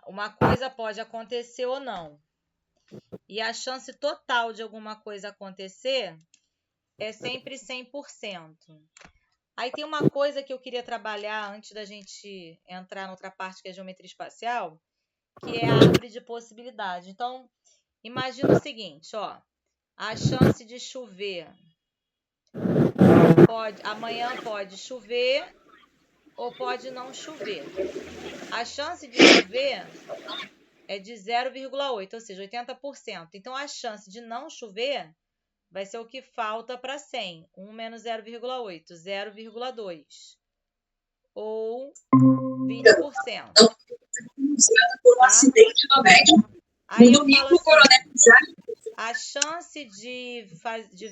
Uma coisa pode acontecer ou não. E a chance total de alguma coisa acontecer é sempre 100%. Aí tem uma coisa que eu queria trabalhar antes da gente entrar na outra parte, que é a geometria espacial, que é a árvore de possibilidade. Então, imagina o seguinte, ó. A chance de chover amanhã pode chover ou pode não chover. A chance de chover é de 0,8, ou seja, 80%. Então, a chance de não chover vai ser o que falta para 100. 1 menos 0,8, 0,2. Ou 20%. Por um acidente no médico. Aí eu falo assim, a chance de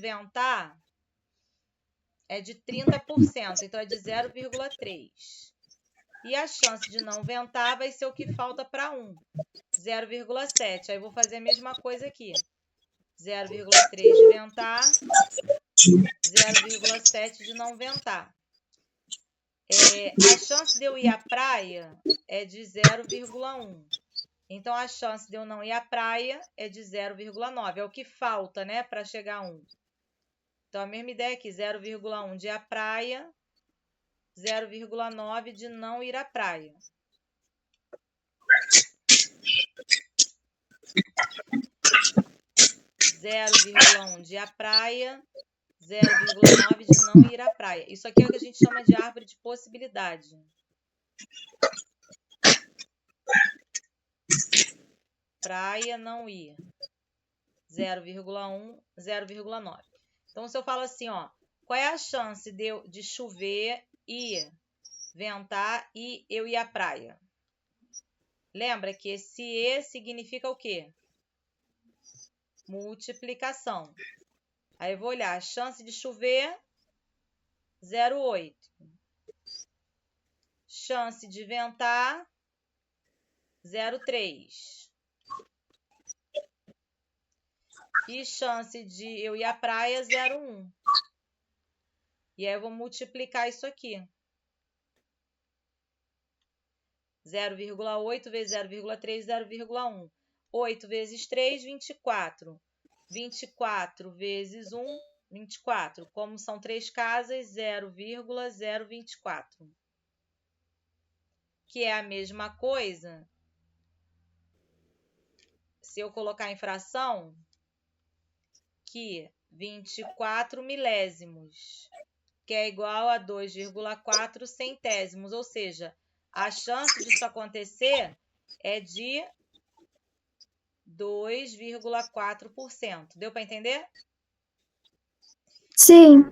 ventar é de 30%, então é de 0,3. E a chance de não ventar vai ser o que falta para 1, 0,7. Aí eu vou fazer a mesma coisa aqui. 0,3 de ventar, 0,7 de não ventar. A chance de eu ir à praia é de 0,1. Então, a chance de eu não ir à praia é de 0,9. É o que falta, né, para chegar a 1. Então, a mesma ideia aqui, 0,1 de ir à praia, 0,9 de não ir à praia. Zero vírgula um de ir à praia, 0,9 de não ir à praia. Isso aqui é o que a gente chama de árvore de possibilidade. Praia, não ir. 0,1, 0,9. Então, se eu falo assim, ó, qual é a chance de chover e ventar e eu ir à praia? Lembra que esse E significa o quê? Multiplicação. Aí eu vou olhar, a chance de chover, 0,8. Chance de ventar, 0,3. E chance de eu ir à praia, 0,1. E aí eu vou multiplicar isso aqui. 0,8 vezes 0,3, 0,1. 8 vezes 3, 24. 24 vezes 1, 24. Como são 3 casas, 0,024. Que é a mesma coisa se eu colocar em fração que 24 milésimos, que é igual a 2,4 centésimos. Ou seja, a chance disso acontecer é de 2,4%. Deu para entender? Sim.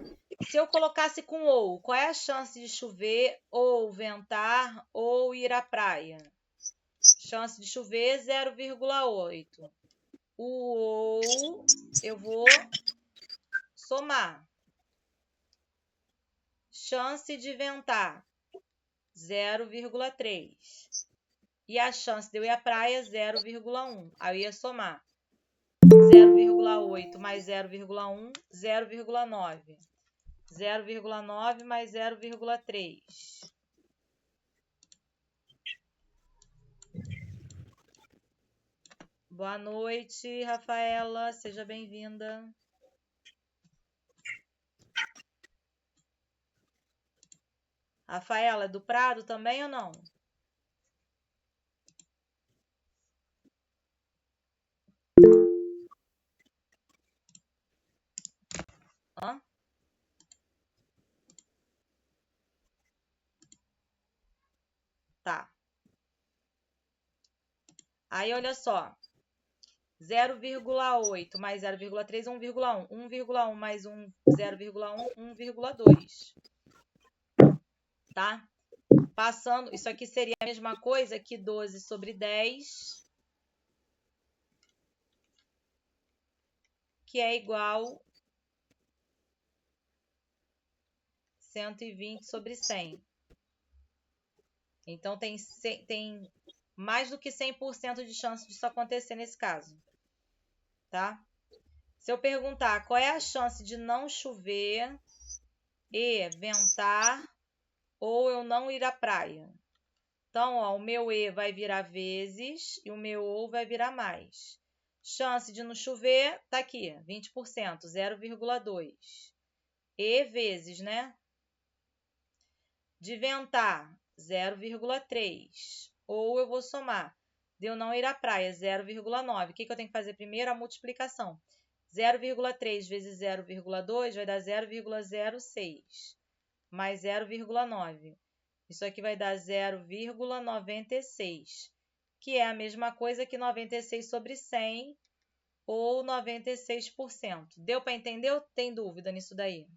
Se eu colocasse com ou, qual é a chance de chover ou ventar ou ir à praia? Chance de chover 0,8. O ou eu vou somar. Chance de ventar 0,3. E a chance de eu ir à praia 0,1. Aí eu ia somar 0,8 mais 0,1, 0,9. 0,9 mais 0,3. Boa noite, Rafaela. Seja bem-vinda. Rafaela, é do Prado também ou não? Hã? Tá. Aí, olha só. 0,8 mais 0,3 é 1,1. 1,1 mais 0,1, 1,2. Tá? Passando, isso aqui seria a mesma coisa que 12 sobre 10, que é igual a 120 sobre 100. Então, tem mais do que 100% de chance disso acontecer nesse caso. Tá? Se eu perguntar qual é a chance de não chover e ventar ou eu não ir à praia? Então, ó, o meu E vai virar vezes e o meu O vai virar mais. Chance de não chover, tá aqui, 20%, 0,2. E vezes, né? De ventar, 0,3. Ou eu vou somar. De eu não ir à praia, 0,9. O que eu tenho que fazer primeiro? A multiplicação. 0,3 vezes 0,2 vai dar 0,06. Mais 0,9. Isso aqui vai dar 0,96. Que é a mesma coisa que 96 sobre 100 ou 96%. Deu para entender ou tem dúvida nisso daí?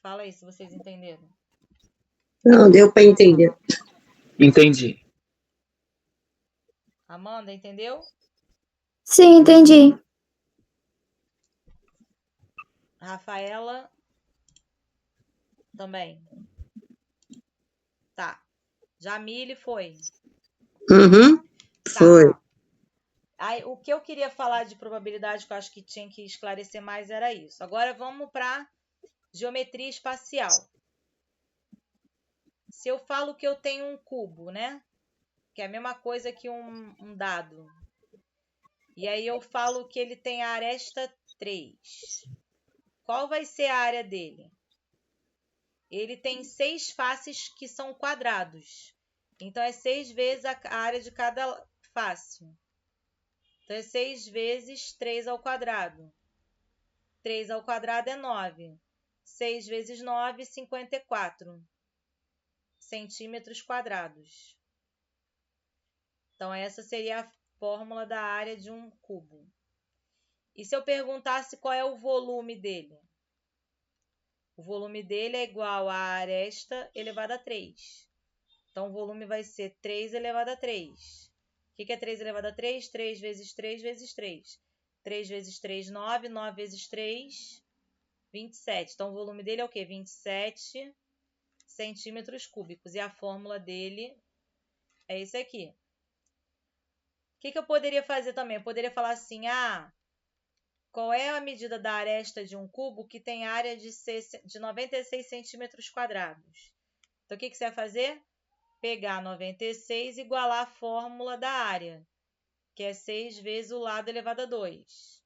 Fala aí se vocês entenderam. Não, deu para entender. Entendi. Amanda, entendeu? Sim, entendi. Rafaela também. Tá. Jamile foi. Uhum. Tá, Foi. ó. Aí, o que eu queria falar de probabilidade, que eu acho que tinha que esclarecer mais, era isso. Agora vamos para geometria espacial. Se eu falo que eu tenho um cubo, né? Que é a mesma coisa que um dado. E aí eu falo que ele tem a aresta 3. Qual vai ser a área dele? Ele tem 6 faces que são quadrados. Então, é 6 vezes a área de cada face. Então, é 6 vezes 3 ao quadrado. 3 ao quadrado é 9. 6 vezes 9, 54 centímetros quadrados. Então, essa seria a fórmula da área de um cubo. E se eu perguntasse qual é o volume dele? O volume dele é igual a aresta elevado a 3. Então, o volume vai ser 3 elevado a 3. O que é 3 elevado a 3? 3 vezes 3 vezes 3. 3 vezes 3, 9. 9 vezes 3, 27. Então, o volume dele é o quê? 27 centímetros cúbicos. E a fórmula dele é esse aqui. O que eu poderia fazer também? Eu poderia falar assim, qual é a medida da aresta de um cubo que tem área de 96 centímetros quadrados? Então, o que você vai fazer? Pegar 96 e igualar a fórmula da área, que é 6 vezes o lado elevado a 2.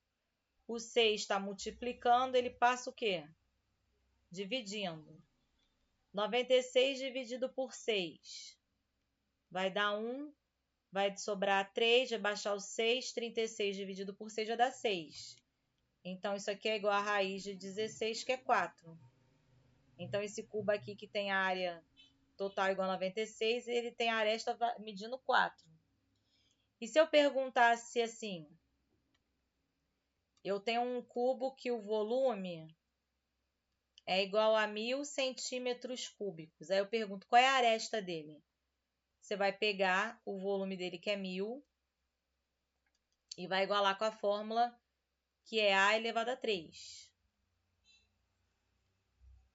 O 6 está multiplicando, ele passa o quê? Dividindo. 96 dividido por 6 vai dar 1, vai sobrar 3, vai baixar o 6, 36 dividido por 6 vai dar 6. Então, isso aqui é igual a raiz de 16, que é 4. Então, esse cubo aqui que tem a área total igual a 96, ele tem a aresta medindo 4. E se eu perguntasse assim, eu tenho um cubo que o volume é igual a 1000 centímetros cúbicos. Aí eu pergunto, qual é a aresta dele? Você vai pegar o volume dele, que é 1000, e vai igualar com a fórmula, que é A elevado a 3.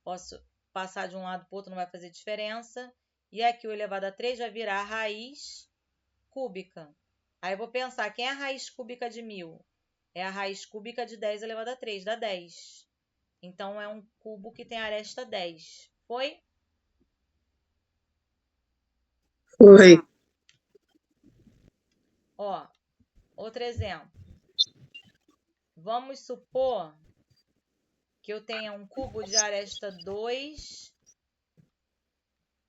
Posso passar de um lado para o outro, não vai fazer diferença. E aqui o elevado a 3 vai virar a raiz cúbica. Aí eu vou pensar, quem é a raiz cúbica de 1000? É a raiz cúbica de 10 elevado a 3, dá 10. Então, é um cubo que tem aresta 10. Foi? Foi. Ó, outro exemplo. Vamos supor que eu tenha um cubo de aresta 2,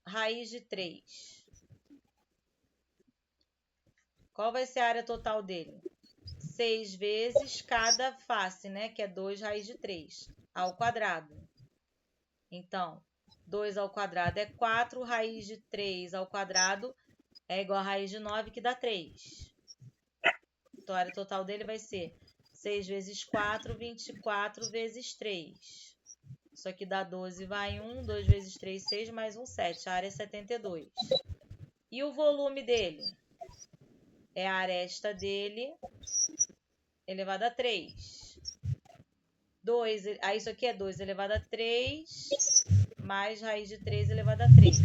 raiz de 3. Qual vai ser a área total dele? 6 vezes cada face, né? Que é 2 raiz de 3, ao quadrado. Então, 2 ao quadrado é 4, raiz de 3 ao quadrado é igual a raiz de 9, que dá 3. Então, a área total dele vai ser 6 vezes 4, 24 vezes 3. Isso aqui dá 12, vai 1. 2 vezes 3, 6, mais 1, 7. A área é 72. E o volume dele? É a aresta dele elevado a 3. 2, aí isso aqui é 2 elevado a 3, mais raiz de 3 elevado a 3.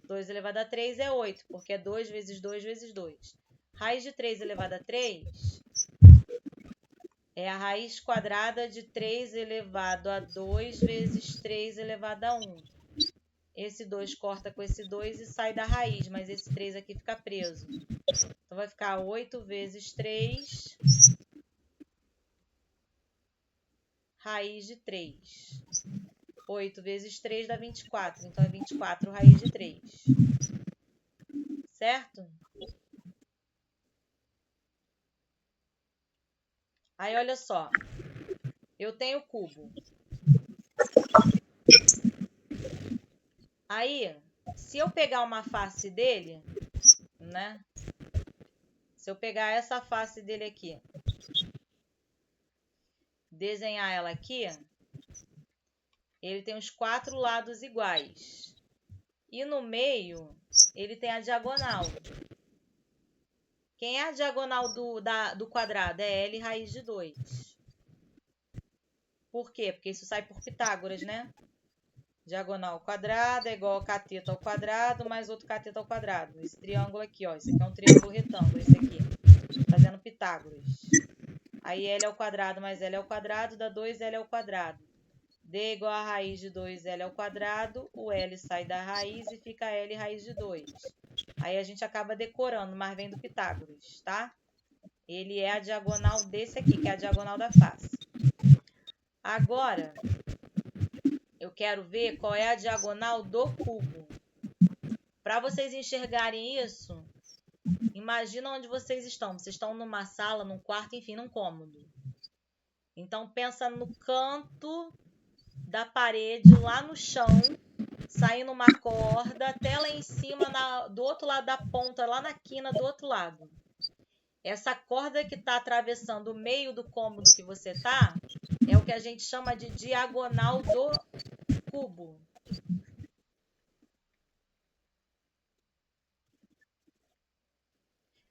2 elevado a 3 é 8, porque é 2 vezes 2 vezes 2. Raiz de 3 elevado a 3 é a raiz quadrada de 3 elevado a 2 vezes 3 elevado a 1. Esse 2 corta com esse 2 e sai da raiz, mas esse 3 aqui fica preso. Então, vai ficar 8 vezes 3, raiz de 3. 8 vezes 3 dá 24. Então, é 24 raiz de 3. Certo? Aí, olha só. Eu tenho o cubo. Aí, se eu pegar uma face dele, né? Se eu pegar essa face dele aqui, desenhar ela aqui, ele tem os 4 lados iguais. E no meio, ele tem a diagonal. Quem é a diagonal do quadrado? É L raiz de 2. Por quê? Porque isso sai por Pitágoras, né? Diagonal ao quadrado é igual a cateto ao quadrado mais outro cateto ao quadrado. Esse triângulo aqui, ó. Esse aqui é um triângulo retângulo, esse aqui. Fazendo Pitágoras. Aí L ao quadrado mais L ao quadrado dá 2L ao quadrado. D igual a raiz de 2L ao quadrado. O L sai da raiz e fica L raiz de 2. Aí a gente acaba decorando, mas vem do Pitágoras, tá? Ele é a diagonal desse aqui, que é a diagonal da face. Agora, eu quero ver qual é a diagonal do cubo. Para vocês enxergarem isso, imagina onde vocês estão. Vocês estão numa sala, num quarto, enfim, num cômodo. Então, pensa no canto da parede, lá no chão, saindo uma corda, até lá em cima, do outro lado da ponta, lá na quina do outro lado. Essa corda que está atravessando o meio do cômodo que você está, é o que a gente chama de diagonal do cubo.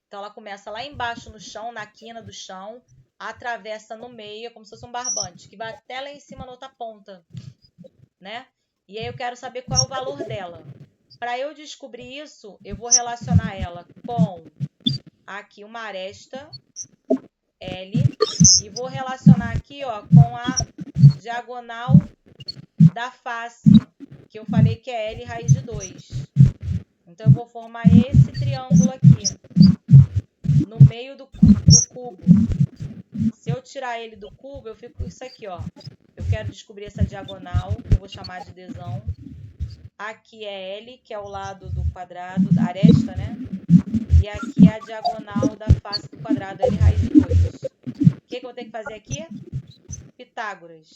Então, ela começa lá embaixo no chão, na quina do chão, atravessa no meio, como se fosse um barbante, que vai até lá em cima na outra ponta, né? E aí eu quero saber qual é o valor dela. Para eu descobrir isso, eu vou relacionar ela com aqui uma aresta, L, e vou relacionar aqui, ó, com a diagonal da face, que eu falei que é L raiz de 2. Então, eu vou formar esse triângulo aqui, no meio do cubo. Se eu tirar ele do cubo, eu fico com isso aqui, ó. Eu quero descobrir essa diagonal, que eu vou chamar de Dzão. Aqui é L, que é o lado do quadrado, da aresta, né? E aqui é a diagonal da face do quadrado, L raiz de 2. O que eu vou ter que fazer aqui? Pitágoras.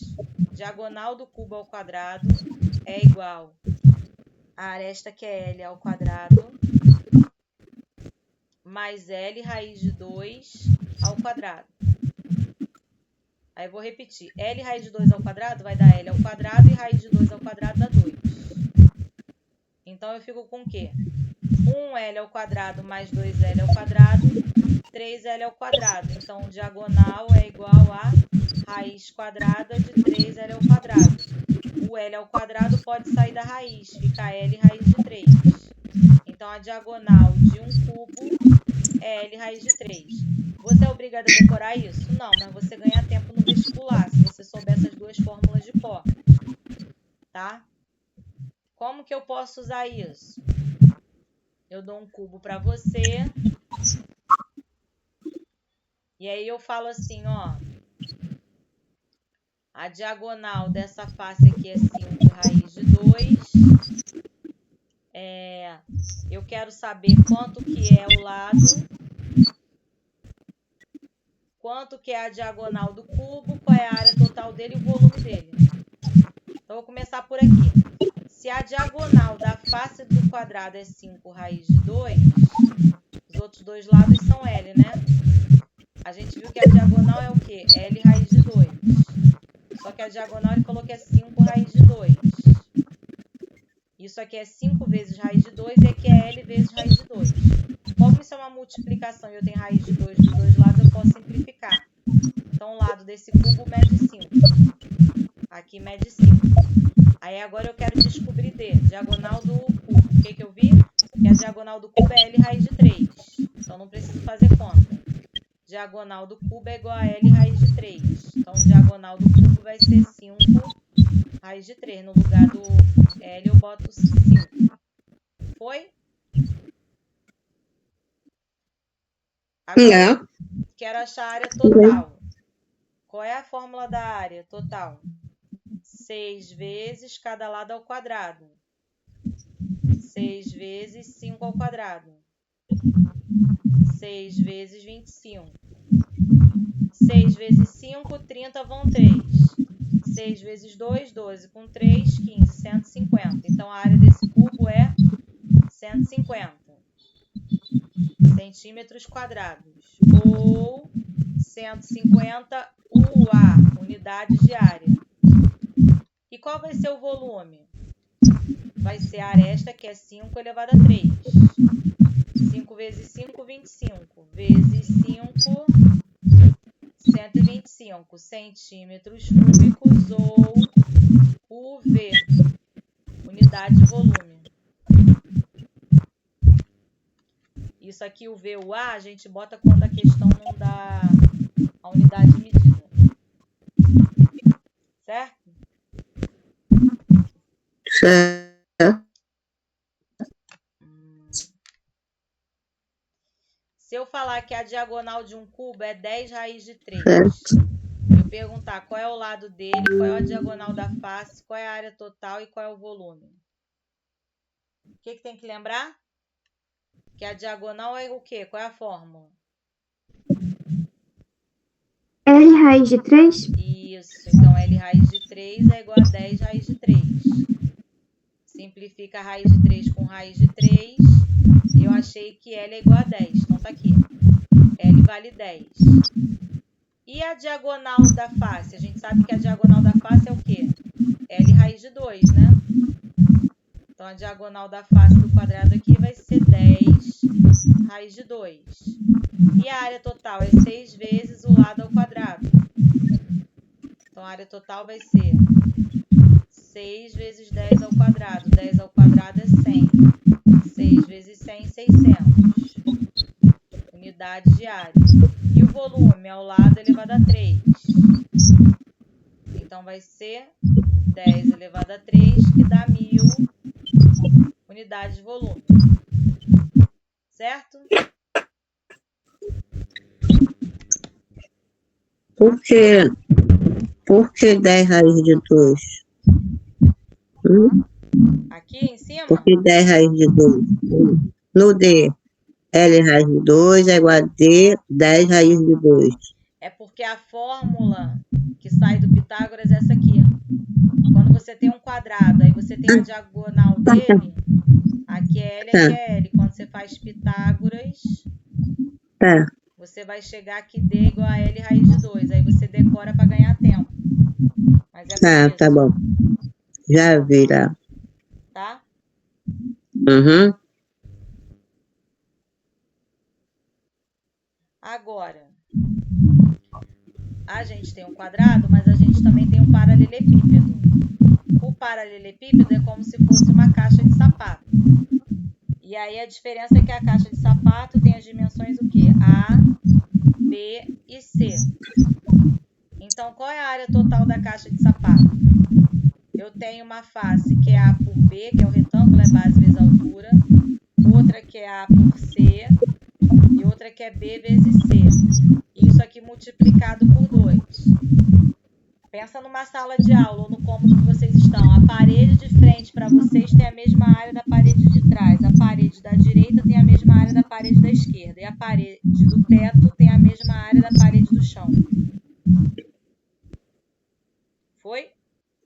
Diagonal do cubo ao quadrado é igual a aresta, que é L ao quadrado, mais L raiz de 2 ao quadrado. Aí eu vou repetir. L raiz de 2 ao quadrado vai dar L ao quadrado e raiz de 2 ao quadrado dá 2. Então, eu fico com o quê? 1L ao quadrado mais 2L ao quadrado, 3L ao quadrado. Então, diagonal é igual a raiz quadrada de 3L ao quadrado. O L ao quadrado pode sair da raiz, fica L raiz de 3. Então, a diagonal de um cubo é L raiz de 3. Você é obrigado a decorar isso? Não, mas você ganha tempo no vestibular, se você souber essas duas fórmulas de cor. Tá? Como que eu posso usar isso? Eu dou um cubo para você. E aí eu falo assim, ó. A diagonal dessa face aqui é 5 raiz de 2. Eu quero saber quanto que é o lado. Quanto que é a diagonal do cubo, qual é a área total dele e o volume dele. Então, eu vou começar por aqui. Se a diagonal da face do quadrado é 5 raiz de 2, os outros dois lados são L, né? A gente viu que a diagonal é o quê? L raiz de 2. Só que a diagonal ele falou que é 5 raiz de 2. Isso aqui é 5 vezes raiz de 2 e aqui é L vezes raiz de 2. Como isso é uma multiplicação e eu tenho raiz de 2 dos dois lados, eu posso simplificar. Então, o lado desse cubo mede 5. Aqui mede 5. Aí, agora eu quero descobrir D, diagonal do cubo. O que eu vi? Que a diagonal do cubo é L raiz de 3. Então, não preciso fazer conta. Diagonal do cubo é igual a L raiz de 3. Então, diagonal do cubo vai ser 5 raiz de 3. No lugar do L eu boto 5. Foi? Agora, quero achar a área total. Qual é a fórmula da área total? 6 vezes cada lado ao quadrado. 6 vezes 5 ao quadrado. 6 vezes 25. 6 vezes 5, 30 vão 3. 6 vezes 2, 12. Com 3, 15, 150. Então, a área desse cubo é 150 centímetros quadrados. Ou 150 UA, unidades de área. E qual vai ser o volume? Vai ser a aresta, que é 5 elevado a 3. 5 vezes 5, 25. Vezes 5, 125 centímetros cúbicos ou UV, unidade de volume. Isso aqui, o V, o A, a gente bota quando a questão não dá a unidade de medida. Certo? Certo. Se eu falar que a diagonal de um cubo é 10 raiz de 3, Certo. eu perguntar qual é o lado dele, qual é a diagonal da face, qual é a área total e qual é o volume. O que tem que lembrar? Que a diagonal é o quê? Qual é a fórmula? L raiz de 3? Isso. Então, L raiz de 3 é igual a 10 raiz de 3. Simplifica a raiz de 3 com raiz de 3. Eu achei que L é igual a 10. Então, tá aqui. L vale 10. E a diagonal da face? A gente sabe que a diagonal da face é o quê? L raiz de 2, né? Então, a diagonal da face do quadrado aqui vai ser 10 raiz de 2. E a área total é 6 vezes o lado ao quadrado. Então, a área total vai ser 6 vezes 10 ao quadrado. 10 ao quadrado é 100. 6 vezes 100, 600. Unidades de área. E o volume ao lado elevado a 3. Então, vai ser 10 elevado a 3, que dá 1000 unidades de volume. Certo? Por que 10 raiz de 2? Aqui em cima? Por que 10 raiz de 2? No D, L raiz de 2 é igual a D, 10 raiz de 2. É porque a fórmula que sai do Pitágoras é essa aqui. Quando você tem um quadrado, aí você tem a diagonal dele, aqui é L, aqui é L. Quando você faz Pitágoras, Tá. você vai chegar aqui D igual a L raiz de 2. Aí você decora para ganhar tempo. Mas é por isso. Tá bom. Já vi lá. Tá? Uhum. Agora, a gente tem um quadrado, mas a gente também tem um paralelepípedo. O paralelepípedo é como se fosse uma caixa de sapato. E aí a diferença é que a caixa de sapato tem as dimensões o quê? A, B e C. Então, qual é a área total da caixa de sapato? Eu tenho uma face que é A por B, que é o retângulo, é base vezes altura. Outra que é A por C. E outra que é B vezes C. Isso aqui multiplicado por 2. Pensa numa sala de aula ou no cômodo que vocês estão. A parede de frente para vocês tem a mesma área da parede de trás. A parede da direita tem a mesma área da parede da esquerda. E a parede do teto tem a mesma área da parede do chão. Foi?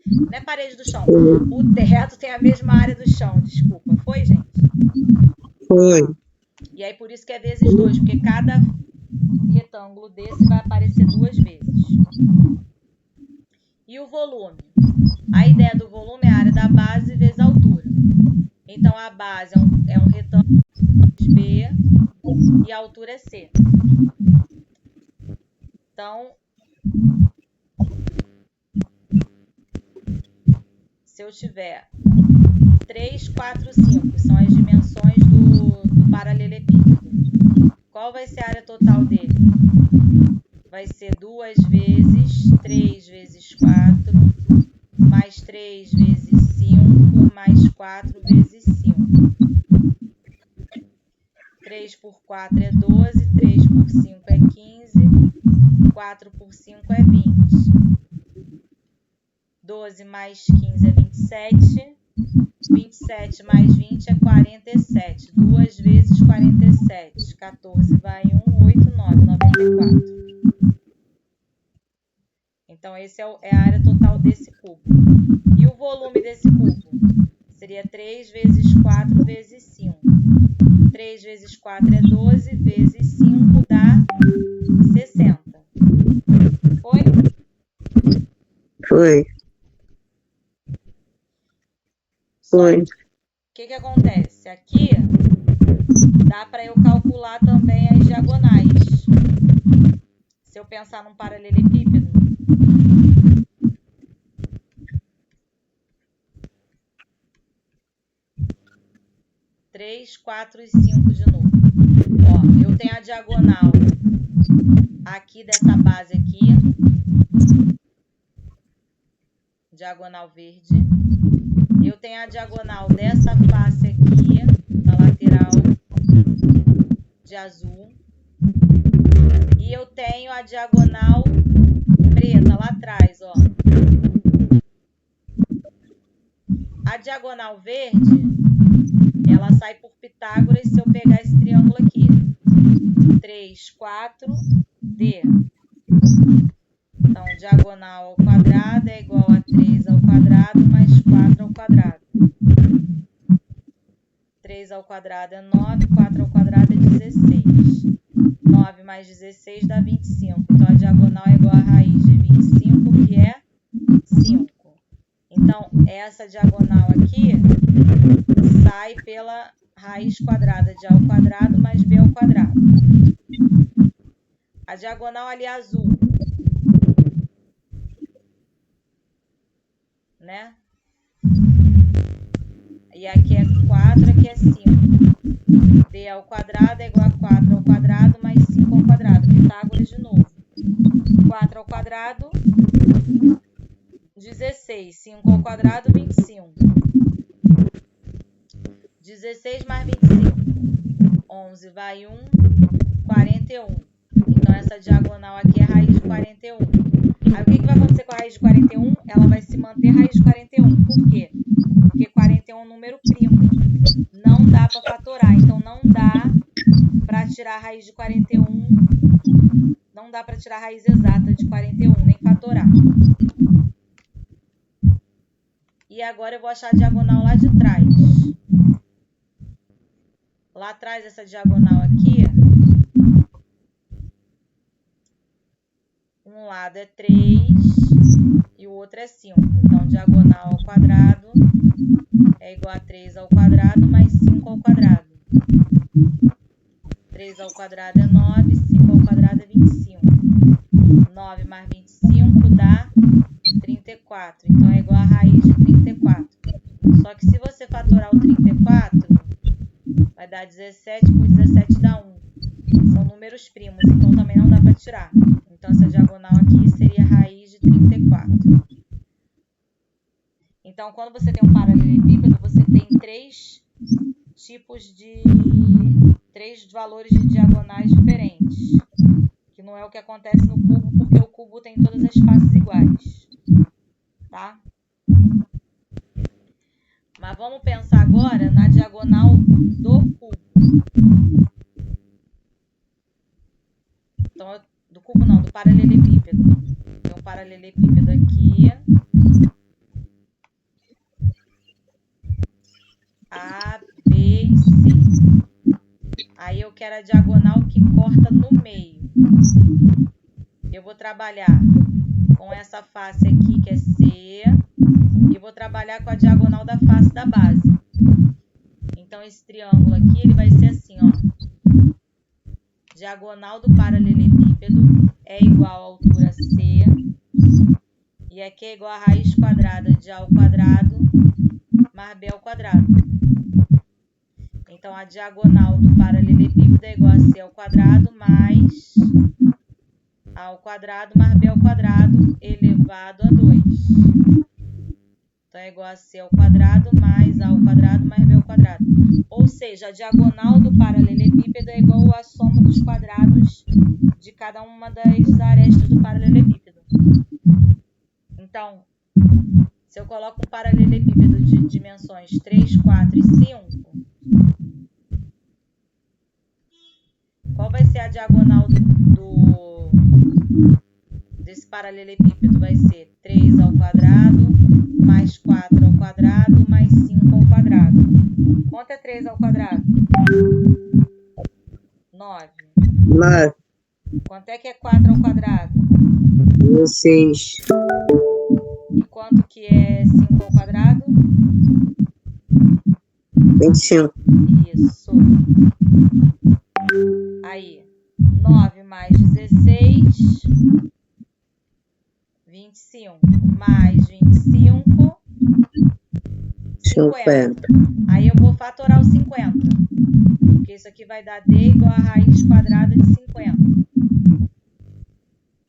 Não é parede do chão. O teto tem a mesma área do chão. Desculpa. Foi, gente? Foi. E aí, por isso que é vezes 2. Porque cada retângulo desse vai aparecer 2 vezes. E o volume? A ideia do volume é a área da base vezes a altura. Então, a base é um retângulo B e a altura é C. Então, se eu tiver 3, 4, 5, são as dimensões do paralelepípedo. Qual vai ser a área total dele? Vai ser 2 vezes 3 vezes 4, mais 3 5. 3 por 4 é 12, 3 por 5 é 15, 4 por 5 é 20. 12 mais 15 é 27, 27 mais 20 é 47. 2 vezes 47, 14 vai 1, 8, 9, 94. Então, esse é a área total desse cubo. E o volume desse cubo? Seria 3 vezes 4 vezes 5. 3 vezes 4 é 12, vezes 5 dá 60. Foi? Foi. Foi. O que acontece? Aqui dá para eu calcular também as diagonais. Se eu pensar num paralelepípedo, três, 4 e 5 de novo. Ó, eu tenho a diagonal aqui dessa base aqui, diagonal verde. Eu tenho a diagonal dessa face aqui, na lateral, de azul. E eu tenho a diagonal preta lá atrás, ó. A diagonal verde, ela sai por Pitágoras se eu pegar esse triângulo aqui. 3, 4, D. Então, diagonal ao quadrado é igual a 3 ao quadrado mais 4 ao quadrado. 3 ao quadrado é 9, 4 ao quadrado é 16. 9 mais 16 dá 25. Então, a diagonal é igual a raiz de 25, que é 5. Então, essa diagonal aqui sai pela raiz quadrada de A ao quadrado mais B ao quadrado. A diagonal ali azul, né? E aqui é 4, aqui é 5. B ao quadrado é igual a 4 ao quadrado mais 5 ao quadrado. Pitágoras de novo. 4 ao quadrado, 16. 5 ao quadrado, 25. 16 mais 25. 11 vai 1, 41. Então, essa diagonal aqui é a raiz de 41. Aí, o que vai acontecer com a raiz de 41? Ela vai se manter raiz de 41. Por quê? Porque 41 é um número primo. Não dá para fatorar. Então, não dá para tirar a raiz de 41. Não dá para tirar a raiz exata de 41, nem fatorar. E agora eu vou achar a diagonal lá de trás. Lá atrás, essa diagonal aqui, um lado é 3 e o outro é 5. Então, diagonal ao quadrado é igual a 3 ao quadrado mais 5 ao quadrado. 3 ao quadrado é 9, 5 ao quadrado é 25. 9 mais 25 dá 34. Então, é igual a raiz de 34. Só que se você fatorar o 34, vai dar 17, por 17 dá 1. São números primos, então também não dá para tirar. Então, essa diagonal aqui seria a raiz de 34. Então, quando você tem um paralelepípedo, você tem três valores de diagonais diferentes. Que não é o que acontece no cubo, porque o cubo tem todas as faces iguais. Tá? Mas vamos pensar agora na diagonal do cubo. Então, do cubo não, do paralelepípedo. Tem um paralelepípedo aqui. A, B e C. Aí eu quero a diagonal que corta no meio. Eu vou trabalhar com essa face aqui, que é C. E vou trabalhar com a diagonal da face da base. Então, esse triângulo aqui, ele vai ser assim, ó. Diagonal do paralelepípedo é igual à altura C. E aqui é igual a raiz quadrada de A ao quadrado mais B ao quadrado. Então, a diagonal do paralelepípedo é igual a C ao quadrado mais A ao quadrado mais B ao quadrado elevado a 2. Então, é igual a C ao quadrado mais mais A ao quadrado mais B ao quadrado. Ou seja, a diagonal do paralelepípedo é igual à soma dos quadrados de cada uma das arestas do paralelepípedo. Então, se eu coloco um paralelepípedo de dimensões 3, 4 e 5, qual vai ser a diagonal desse paralelepípedo? Vai ser 3 ao quadrado, mais 4 ao quadrado, mais 5 ao quadrado. Quanto é 3 ao quadrado? 9. 9, Quanto é que é 4 ao quadrado? 16, E quanto que é 5 ao quadrado? 25, Isso. Aí, 9 mais 16, 25. Mais 25, 50. Aí eu vou fatorar o 50. Porque isso aqui vai dar D igual a raiz quadrada de 50.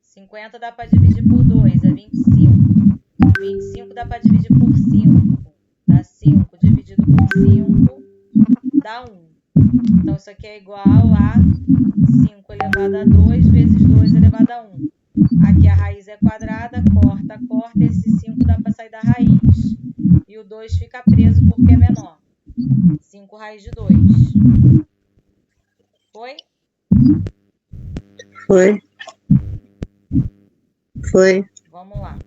50 dá para dividir por 2, é 25. 25 dá para dividir por 5. Dá 5 dividido por 5, dá 1. Então, isso aqui é igual a 5 elevado a 2 vezes 2 elevado a 1. Aqui a raiz é quadrada, corta, corta. Esse 5 dá para sair da raiz. E o 2 fica preso porque é menor. 5 raiz de 2. Foi? Foi. Foi. Vamos lá.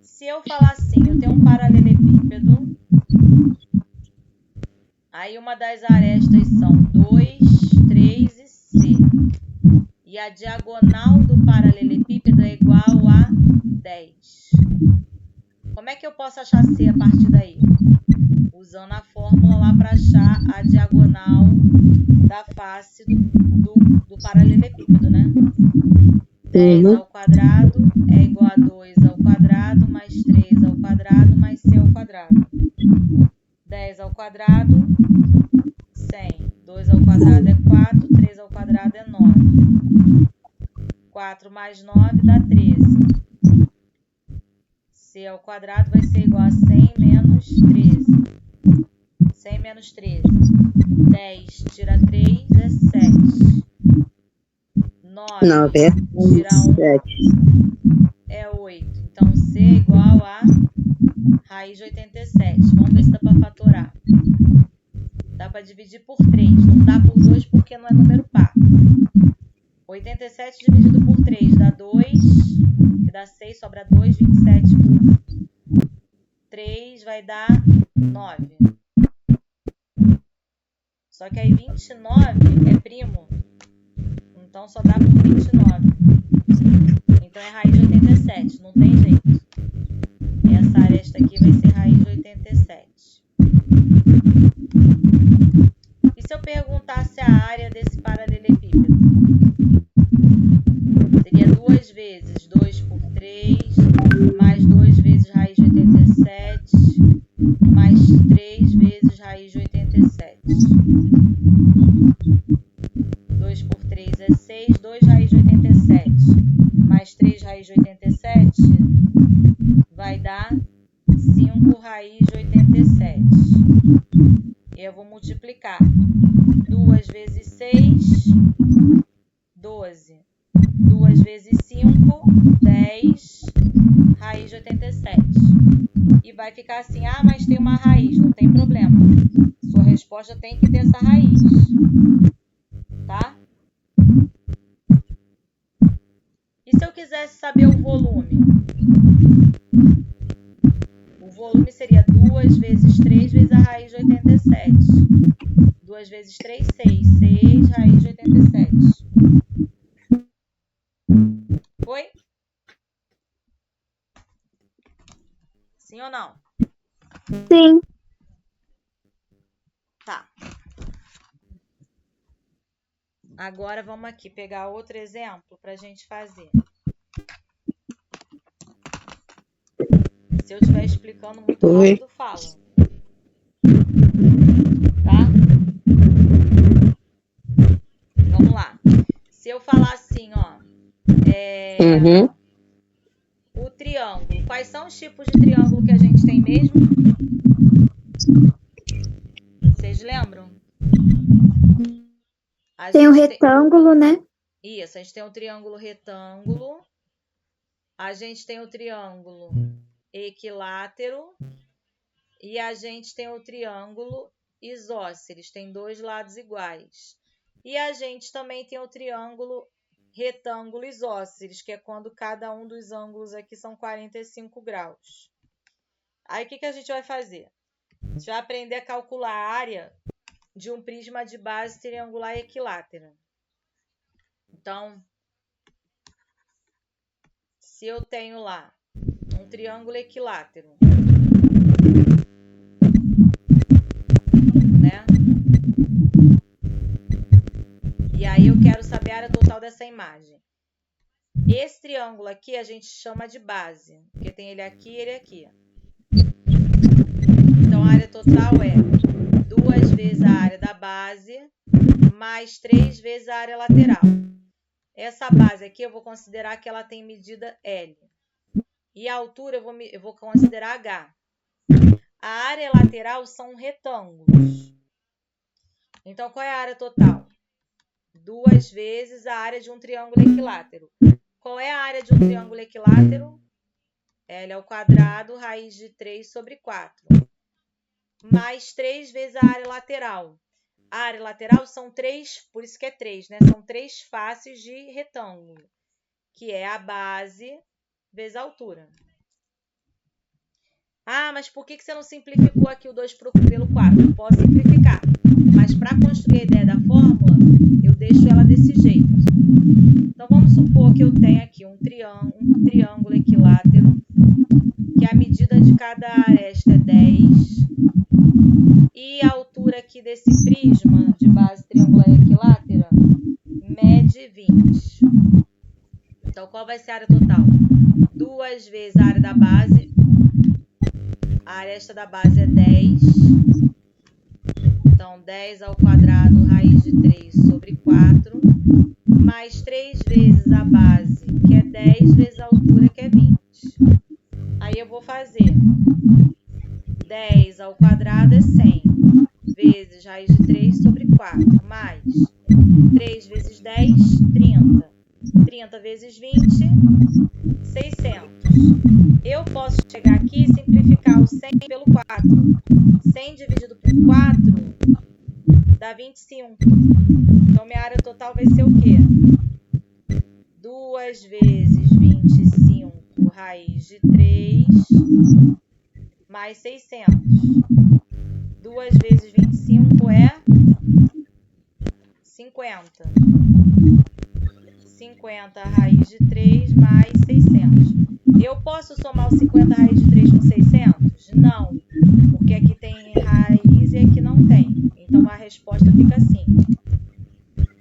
Se eu falar assim, eu tenho um paralelepípedo. Aí uma das arestas são 2, 3 e C. E a diagonal do paralelepípedo é igual a 10. Como é que eu posso achar C a partir daí? Usando a fórmula lá para achar a diagonal da face do paralelepípedo, né? 10 ao quadrado é igual a 2 ao quadrado, mais 3 ao quadrado, mais C ao quadrado. 10 ao quadrado, 100. 2 ao quadrado é 4, 3 ao quadrado é 9. 4 mais 9 dá 13. C ao quadrado vai ser igual a 100 menos 13. 100 menos 13. 10 tira 3 é 7. 9 tira 1 é 8. Então, C é igual a raiz de 87. Vamos ver se dá para fatorar. Dá para dividir por 3. Não dá por 2 porque não é número par. 87 dividido por 3 dá 2. Que dá 6, sobra 2. 27 por 3 vai dar 9. Só que aí 29 é primo. Então, só dá por 29. Então, é raiz de 87. Não tem jeito. Essa aresta aqui vai ser raiz de 87. E se eu perguntasse a área desse paralelepípedo? Seria 2 vezes 2 por 3, mais 2 vezes raiz de 87, mais 3 vezes raiz de 87. 2 por 3 é 6, 2 raiz de 87, mais 3 raiz de 87, vai dar 5 raiz de 87. E eu vou multiplicar. 2 vezes 6, 12. 2 vezes 5, 10, raiz de 87. E vai ficar assim, ah, mas tem uma raiz, não tem problema. Sua resposta tem que ter essa raiz. Tá? E se eu quisesse saber o volume? O volume seria 2 vezes 3 vezes a raiz de 87. 2 vezes 3, 6. 6 raiz de 87. Foi? Sim ou não? Sim. Tá. Agora vamos aqui pegar outro exemplo para a gente fazer. Se eu estiver explicando muito rápido, fala. Tá? Vamos lá. Se eu falar assim, ó. O triângulo Quais são os tipos de triângulo que a gente tem mesmo? Vocês lembram? Tem o retângulo, né? Isso, a gente tem o triângulo retângulo. A gente tem o triângulo equilátero. E a gente tem o triângulo isósceles, tem dois lados iguais. E a gente também tem o triângulo retângulo isósceles, que é quando cada um dos ângulos aqui são 45 graus. Aí, o que a gente vai fazer? A gente vai aprender a calcular a área de um prisma de base triangular equilátera. Então, se eu tenho lá um triângulo equilátero, né? E aí eu quero saber a área total dessa imagem. Esse triângulo aqui a gente chama de base, porque tem ele aqui e ele aqui. Então, a área total é 2 vezes a área da base, mais 3 vezes a área lateral. Essa base aqui eu vou considerar que ela tem medida L. E a altura eu vou considerar H. A área lateral são retângulos. Então, qual é a área total? 2 vezes a área de um triângulo equilátero. Qual é a área de um triângulo equilátero? L ao quadrado, raiz de 3 sobre 4. Mais 3 vezes a área lateral. A área lateral são 3, por isso que é 3, né? São 3 faces de retângulo, que é a base vezes a altura. Ah, mas por que você não simplificou aqui o 2 pelo 4? Posso simplificar, mas para construir a ideia da fórmula, eu deixo ela desse jeito. Então, vamos supor que eu tenho aqui um triângulo equilátero, que a medida de cada aresta é 10, e a altura aqui desse prisma de base triangular equilátera mede 20. Então, qual vai ser a área total? 2 vezes a área da base. A aresta da base é 10. Então, 10 ao quadrado, raiz de 3 sobre 4. Mais 3 vezes a base, que é 10, vezes a altura, que é 20. Aí, eu vou fazer 10 ao quadrado é 100. Vezes raiz de 3 sobre 4. Mais 3 vezes 10, 30. 30 vezes 20, 600. Eu posso chegar aqui e simplificar o 100 pelo 4. 100 dividido por 4 dá 25. Então, minha área total vai ser o quê? 2 vezes 25 raiz de 3 mais 600. 2 vezes 25 é 50. 50 raiz de 3 mais 600. Eu posso somar o 50 raiz de 3 com 600? Não, porque aqui tem raiz e aqui não tem. Então, a resposta fica assim,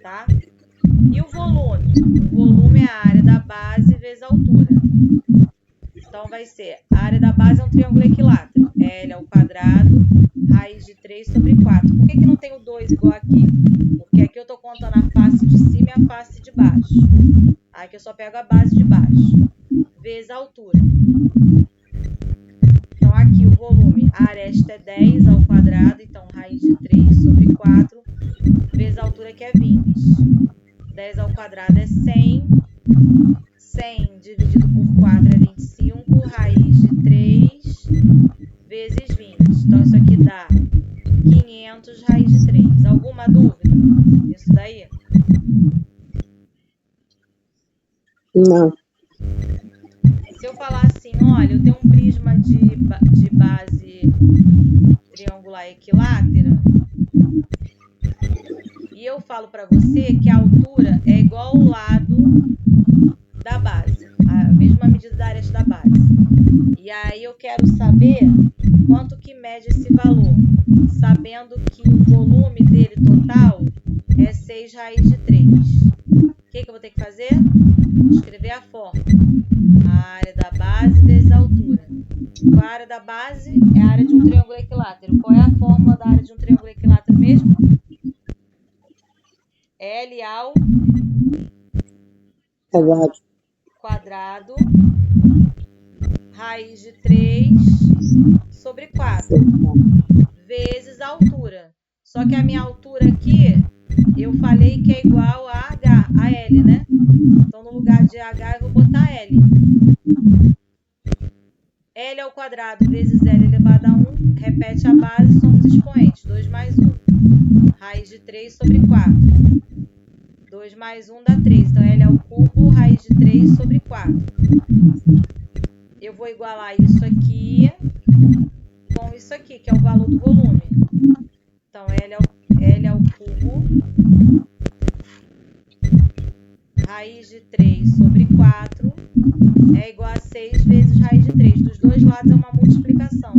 tá? E o volume? O volume é a área da base vezes a altura. Então, vai ser, a área da base é um triângulo equilátero. L ao quadrado, raiz de 3 sobre 4. Por que não tem o 2 igual aqui? Porque aqui eu estou contando a face de cima e a face de baixo. Aqui eu só pego a base de baixo, vezes a altura. Então, aqui o volume, a aresta é 10 ao quadrado, então raiz de 3 sobre 4, vezes a altura, que é 20. 10 ao quadrado é 100. 100 dividido por 4 é 25, raiz de 3 vezes 20. Então, isso aqui dá 500 raiz de 3. Alguma dúvida? Isso daí? Não. Se eu falar assim, olha, eu tenho um prisma de base triangular equilátera, e eu falo para você que a altura é igual ao lado da base, a mesma medida da aresta da base. E aí eu quero saber quanto que mede esse valor, sabendo que o volume dele total é 6 raiz de 3. O que eu vou ter que fazer? Escrever a fórmula. A área da base vezes a altura. Qual é a área da base? É a área de um triângulo equilátero. Qual é a fórmula da área de um triângulo equilátero mesmo? L ao quadrado raiz de 3 sobre 4, vezes a altura. Só que a minha altura aqui, eu falei que é igual a L, né? Então, no lugar de H, eu vou botar L. L ao quadrado vezes L elevado a 1, repete a base, somos expoentes. 2 mais 1, raiz de 3 sobre 4. 2 mais 1 dá 3, então L ao cubo, raiz de 3 sobre 4. Eu vou igualar isso aqui com isso aqui, que é o valor do volume. Então, L ao cubo, raiz de 3 sobre 4 é igual a 6 vezes raiz de 3. Dos dois lados é uma multiplicação.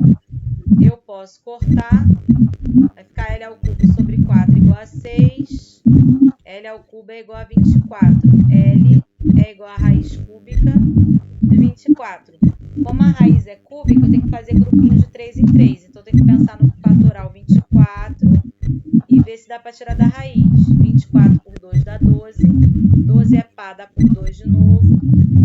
Eu posso cortar, vai ficar L ao cubo sobre 4 igual a 6. L ao cubo é igual a 24. L é igual a raiz cúbica de 24. Como a raiz é cúbica, eu tenho que fazer grupinhos de 3 em 3. Então, eu tenho que pensar no fatoral 24 e ver se dá para tirar da raiz. 24 por 2 dá 12. 12 é pá, dá por 2 de novo.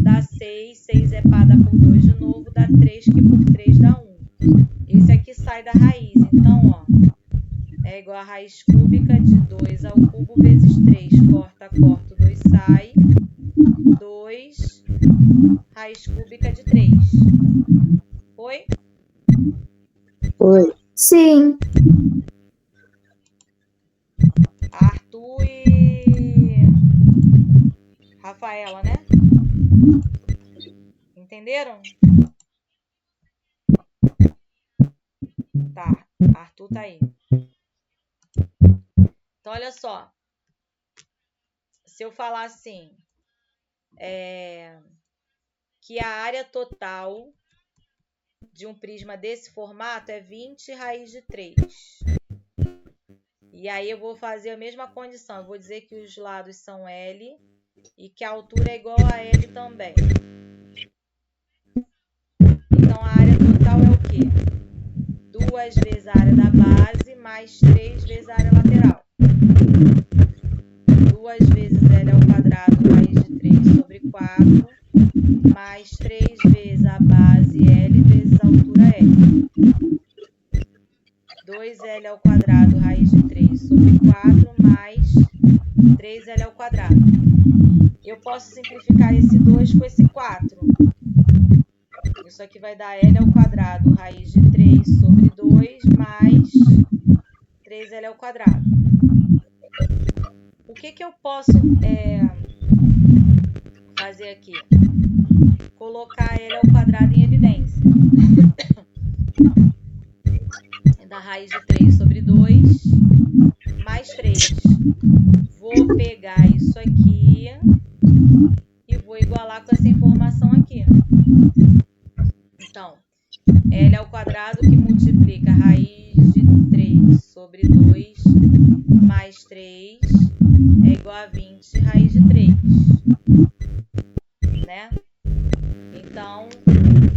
Dá 6. 6 é pá, dá por 2 de novo. Dá 3, que por 3 dá 1. Esse aqui sai da raiz. Então, ó, é igual a raiz cúbica de 2 ao cubo vezes 3. Corta, corta, 2 sai. 2, raiz cúbica de 3. Foi? Foi. Sim. Arthur e Rafaela, né? Entenderam? Tá, Arthur tá aí. Então, olha só. Se eu falar assim, que a área total de um prisma desse formato é 20 raiz de 3. E aí eu vou fazer a mesma condição. Eu vou dizer que os lados são L e que a altura é igual a L também. Então, a área total é o quê? 2 vezes a área da base mais 3 vezes a área lateral. 2 vezes L ao quadrado, raiz de 3 sobre 4, mais 3 vezes a base L vezes a altura L. 2L ao quadrado, raiz de 3 sobre 4, mais 3L ao quadrado. Eu posso simplificar esse 2 com esse 4. Isso aqui vai dar L ao quadrado, raiz de 3 sobre 2, mais 3L ao quadrado. O que eu posso fazer aqui? Colocar L ao quadrado em evidência. Da raiz de 3 sobre 2, mais 3. Vou pegar isso aqui e vou igualar com essa informação aqui. Então, L ao quadrado que multiplica raiz de 3 sobre 2 mais 3 é igual a 20 raiz de 3. Né? Então,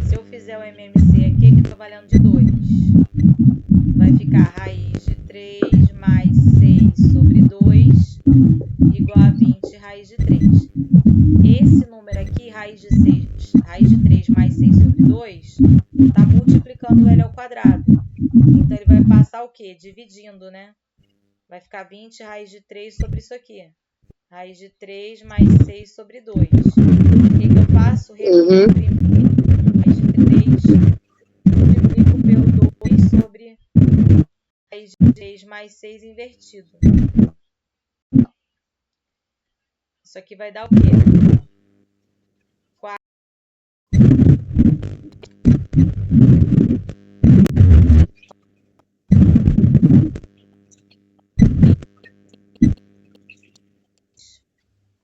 se eu fizer o MMC aqui, que está valendo de 2, vai ficar raiz de 3 mais 6 sobre 2 igual a 20 raiz de 3. Esse número aqui, raiz de 3 mais 6 sobre 2, está multiplicando L ao quadrado. Então, ele vai passar o quê? Dividindo, né? Vai ficar 20 raiz de 3 sobre isso aqui. Raiz de 3 mais 6 sobre 2. O que eu faço? Raiz de 3 multiplico pelo 2 sobre raiz de 3 mais 6 invertido. Isso aqui vai dar o quê? 4.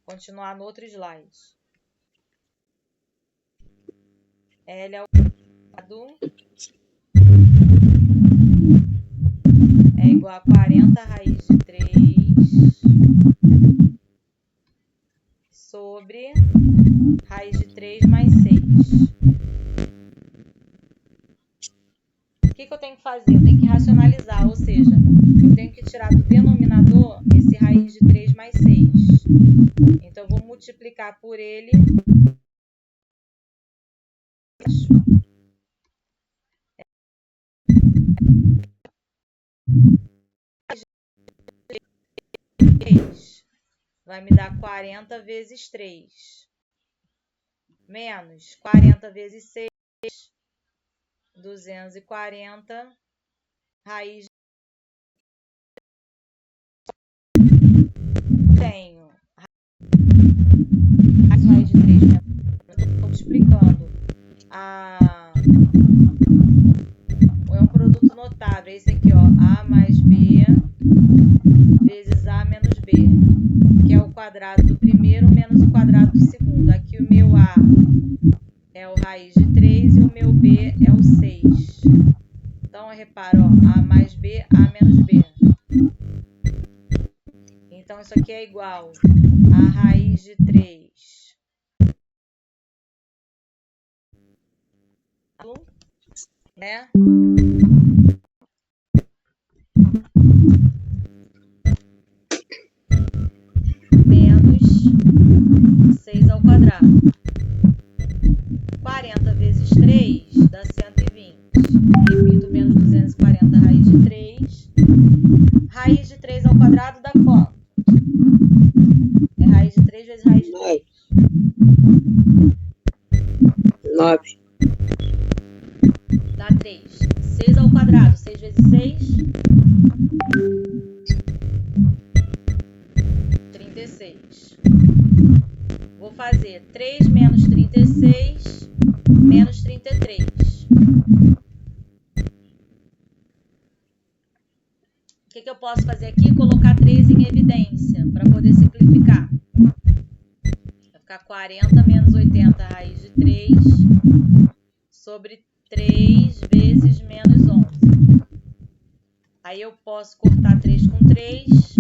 Continuar no outro slide. L ao quadrado é igual a 40 raiz de 3 sobre raiz de 3 mais 6. O que eu tenho que fazer? Eu tenho que racionalizar, ou seja, eu tenho que tirar do denominador esse raiz de 3 mais 6. Então, eu vou multiplicar por ele. vai me dar 40 vezes 3. Menos 40 vezes 6, 240, raiz. Tenho raiz de 3 menos. Estou explicando. É um produto notável. Esse aqui, ó, A mais B vezes A menos B, que é o quadrado do primeiro menos o quadrado do segundo. Aqui o meu A é o raiz de 3 e o meu B é o 6. Então, repara, ó, A mais B, A menos B. Então, isso aqui é igual a raiz de 3, né? Menos 6 ao quadrado. 40 vezes 3 dá 120. Repito, menos 240 raiz de 3. Raiz de 3 ao quadrado dá quanto? É raiz de 3 vezes raiz de 3. 9. Dá 3. 6 ao quadrado. 6 vezes 6. 36. Vou fazer 3 menos 36 menos 33. O que eu posso fazer aqui? Colocar 3 em evidência para poder simplificar. Vai ficar 40 menos 80 raiz de 3 sobre 3 vezes menos 11. Aí eu posso cortar 3 com 3.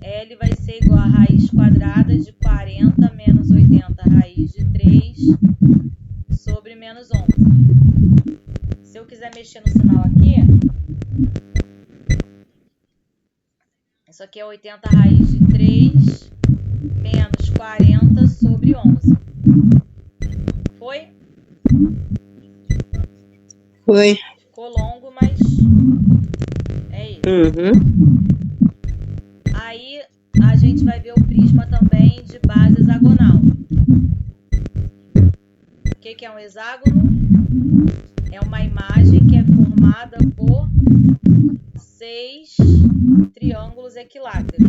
L vai ser igual a raiz quadrada de 40 menos 80 raiz de 3 sobre menos 11. Se eu quiser mexer no sinal aqui, isso aqui é 80 raiz de 3 menos 40 sobre 11. Foi? Foi. Ficou longo, mas é isso. Aí a gente vai ver o prisma também de base hexagonal. O que é um hexágono? É uma imagem que é formada por 6 triângulos equiláteros.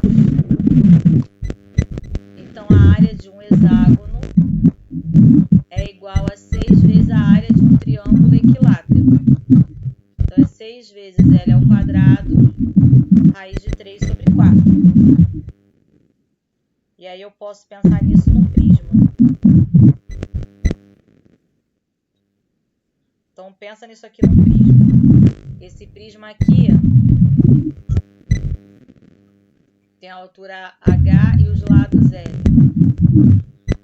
Então, a área de um hexágono é igual a 6 vezes a área de um triângulo equilátero. Então, é 6 vezes L ao quadrado, raiz de 3 sobre 4. E aí eu posso pensar nisso num prisma. Então, pensa nisso aqui num prisma. Esse prisma aqui tem a altura H e os lados L.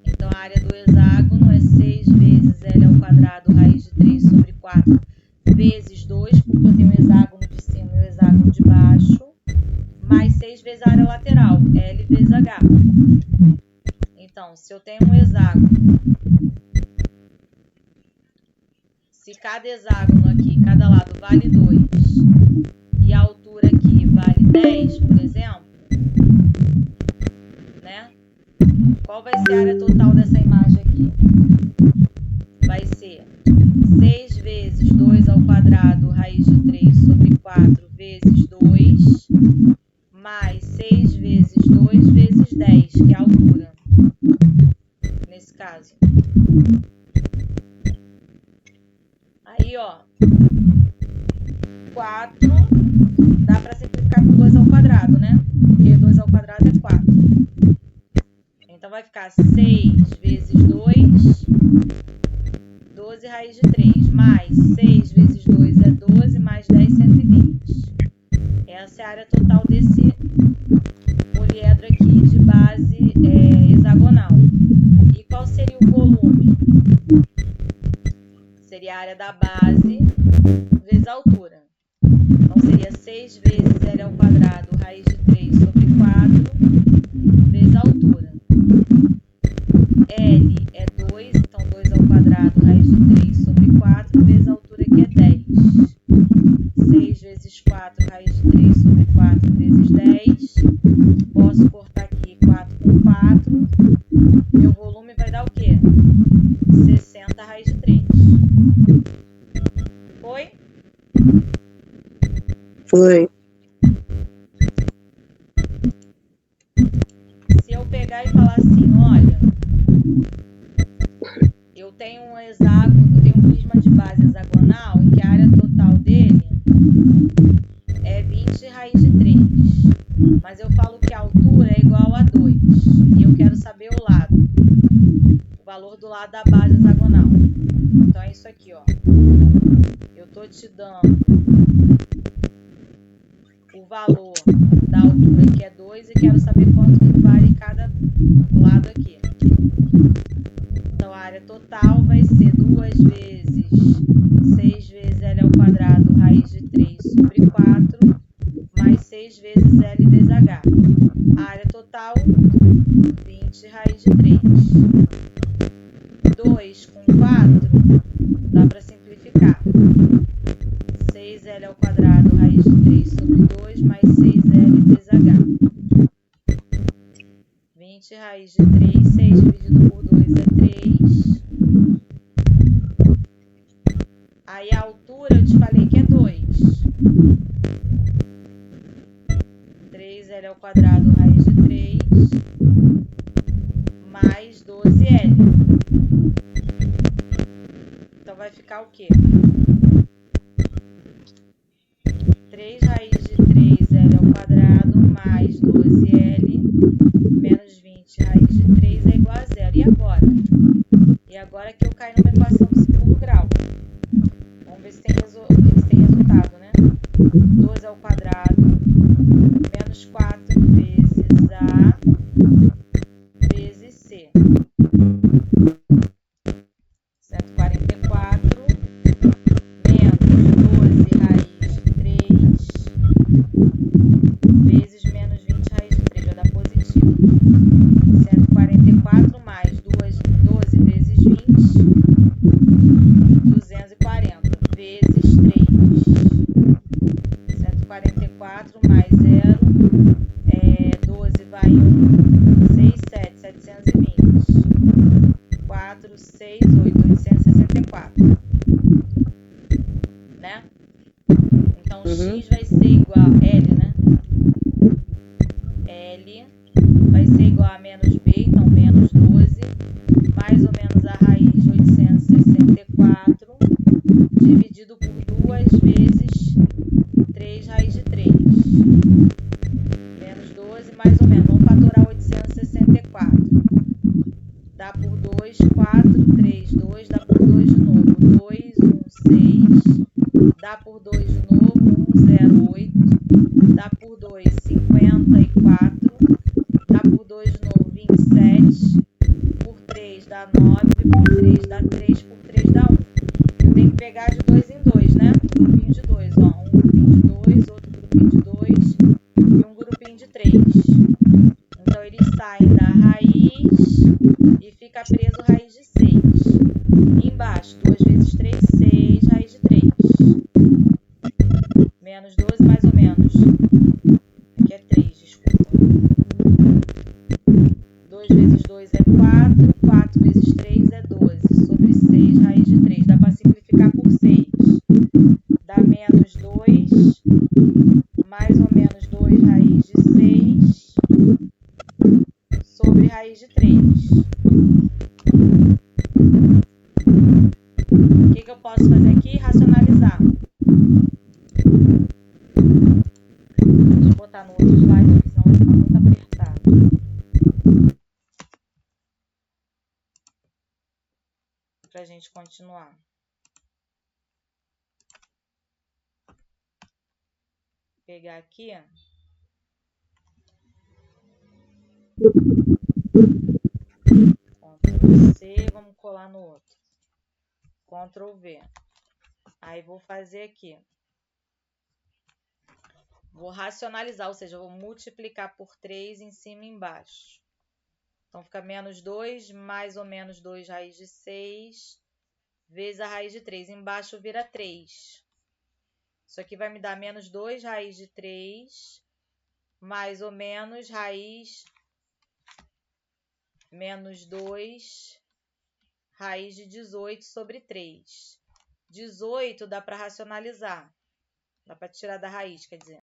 Então, a área do hexágono é 6 vezes L ao quadrado, raiz de 3 sobre 4, vezes 2, porque eu tenho o hexágono de cima e o hexágono de baixo, mais 6 vezes a área lateral, L vezes H. Então, se eu tenho um hexágono, se cada hexágono aqui, cada lado vale 2, e a altura aqui vale 10, por exemplo, né? Qual vai ser a área total dessa imagem aqui? Vai ser 6 vezes 2 ao quadrado, raiz de 3 sobre 4, vezes 2, mais 6 vezes 2 vezes 10, que é a altura, nesse caso. Aí, ó, 4, dá para simplificar com 2 ao quadrado, né? Porque 2 ao quadrado é 4. Então, vai ficar 6 vezes 2, 12 raiz de 3, mais 6 vezes 2 é 12, mais 10, 120. Essa é a área total desse poliedro aqui de base hexagonal. E qual seria o volume? Seria a área da base vezes a altura. Então, seria 6 vezes L ao quadrado, raiz de 3 sobre 4, vezes a altura. L é 2, então 2 ao quadrado, raiz de 3 sobre 4, vezes a altura que é 10. 6 vezes 4, raiz de 3 sobre 4, vezes 10. Posso cortar aqui 4 com 4, meu volume vai dar o quê? 60 raiz de 3. Foi? Foi. Se eu pegar e falar assim, olha, eu tenho um hexágono, eu tenho um prisma de base hexagonal em que a área total dele é 20 raiz de 3. Mas eu falo que a altura é igual a 2. E eu quero saber o lado. O valor do lado da base hexagonal. Então é isso aqui, ó. Eu tô te dando o valor da altura que é 2 e quero saber quanto que vale cada lado aqui. Então a área total vai ser 2 vezes 6 vezes L ao quadrado raiz de 3 sobre 4 mais 6 vezes L vezes H. A área total, 20 raiz de 3. 2 com 4, dá para simplificar. 6L ao quadrado raiz de 3 sobre 2 mais 6L vezes H. 20 raiz de 3, 6 dividido por 2 é 3. Aí a altura eu te falei que é 2. 3L ao quadrado raiz de 3 mais 12L. Então vai ficar o quê? 3 raiz de 3L ao quadrado mais 12L menos 20 raiz de 3 é igual a 0. E agora? E agora que eu caio numa equação do segundo grau. Vamos ver se tem resultado, né? 12 ao quadrado menos 4 vezes A vezes C. 144 menos 12 raiz de 3 vezes menos 20 raiz de 3, vai dar positivo. 144 mais 12 vezes 20, 240 vezes 3. 144 mais 0 12 vai 1, 6, 7, 720. 4, 6, 8, 864. Né? Então, X vai ser igual a L, né? L vai ser igual a menos B, então menos 12, mais ou menos a raiz de 864, dividido por 2 vezes 3 raiz de 3. Menos 12, mais ou menos. Vamos fatorar 864. Dá por 2, 4, 3, 2, dá por 2 de novo. 2, 1, 6, dá por 2 de novo, 1, 0, 8, dá por 2, 54, dá por 2 de novo, 27, por 3 dá 9, por 3 dá 3, por 3 dá 1. Eu tenho que pegar de 2 em 2, né? Grupinho de 2, ó. Um grupinho de 2, outro grupinho de 2 e um grupinho de 3. Então, eles saem da raiz e fica preso raiz de 6. E embaixo, 2 vezes 3, 6, raiz de 3. Menos 12, mais ou menos. Aqui é 3, desculpa. 2 vezes 2 é 4, 4 vezes 3 é 12, sobre 6, raiz de 3. Dá para simplificar por 6. Dá menos 2, mais ou menos 2 raiz de 6, sobre raiz de 3. O que eu posso fazer aqui? Racionalizar. Deixa eu botar no outro slide, porque senão vai ficar muito apertado. Para a gente continuar. Vou pegar aqui. Ctrl C, vamos colar no outro. Ctrl V. Aí vou fazer aqui. Vou racionalizar, ou seja, eu vou multiplicar por 3 em cima e embaixo. Então, fica menos 2, mais ou menos 2 raiz de 6, vezes a raiz de 3. Embaixo vira 3. Isso aqui vai me dar menos 2 raiz de 3, mais ou menos raiz menos 2 raiz de 18 sobre 3. 18 dá para racionalizar. Dá para tirar da raiz, quer dizer.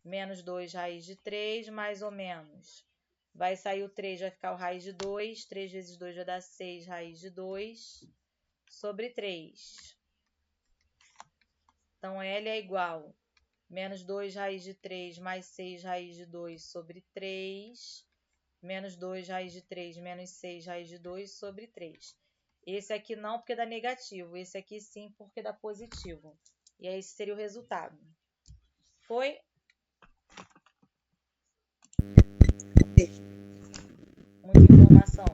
Menos 2 raiz de 3, mais ou menos. Vai sair o 3, vai ficar o raiz de 2. 3 vezes 2 vai dar 6 raiz de 2 sobre 3. Então, L é igual menos 2 raiz de 3 mais 6 raiz de 2 sobre 3. Menos 2 raiz de 3 menos 6 raiz de 2 sobre 3. Esse aqui não, porque dá negativo. Esse aqui sim, porque dá positivo. E aí, esse seria o resultado. Foi? Muita informação.